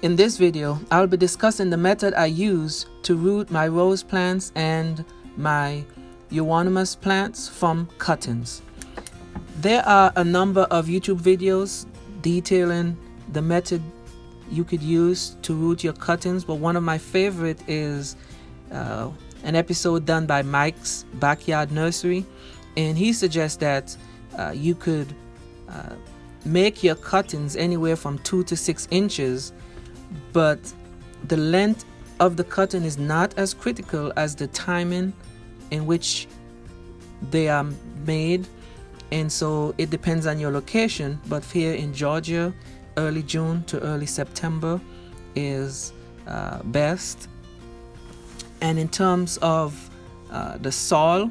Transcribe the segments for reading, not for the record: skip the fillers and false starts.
In this video, I'll be discussing the method I use to root my rose plants and my Euonymous plants from cuttings. There are a number of YouTube videos detailing the method you could use to root your cuttings, but one of my favorite is an episode done by Mike's Backyard Nursery, and he suggests that you could make your cuttings anywhere from 2 to 6 inches, but the length of the cutting is not as critical as the timing in which they are made. And so it depends on your location, but here in Georgia, early June to early September is best. And in terms of the soil,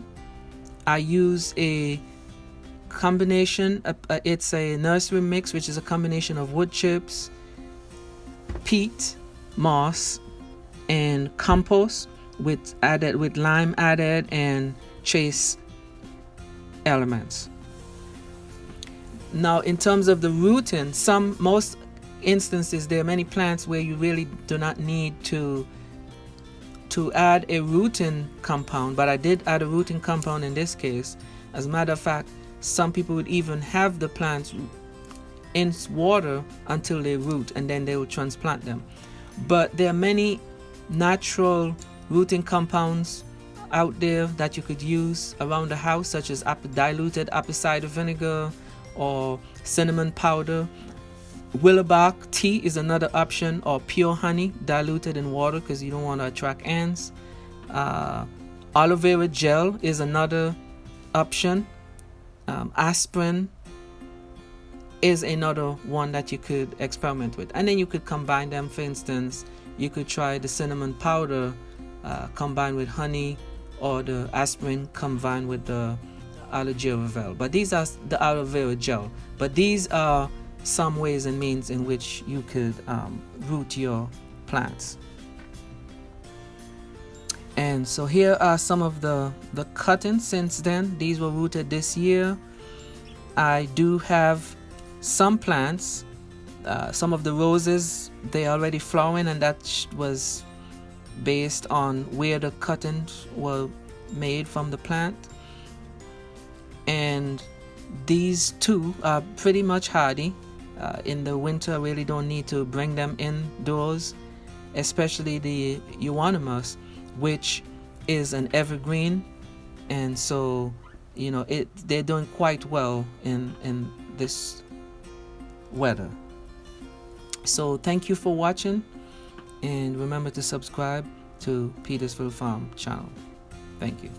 I use a combination, it's a nursery mix, which is a combination of wood chips, peat, moss, and compost with lime added and trace elements. Now, in terms of the rooting, most instances there are many plants where you really do not need to add a rooting compound, but I did add a rooting compound in this case. As a matter of fact, some people would even have the plants in water until they root, and then they will transplant them. But there are many natural rooting compounds out there that you could use around the house, such as diluted apple cider vinegar or cinnamon powder. Willow bark tea is another option, or pure honey diluted in water because you don't want to attract ants. Aloe vera gel is another option. Aspirin is another one that you could experiment with, and then you could combine them. For instance, you could try the cinnamon powder combined with honey, or the aspirin combined with the aloe vera. But these are the aloe vera gel. But these are some ways and means in which you could root your plants. And so here are some of the cuttings since then. These were rooted this year. I do have some plants, some of the roses, they are already flowering, and that was based on where the cuttings were made from the plant. And these two are pretty much hardy. In the winter, I really don't need to bring them indoors, especially the Euonymous, which is an evergreen, and so they're doing quite well in this weather. So thank you for watching, and remember to subscribe to Petersville Farm channel. Thank you.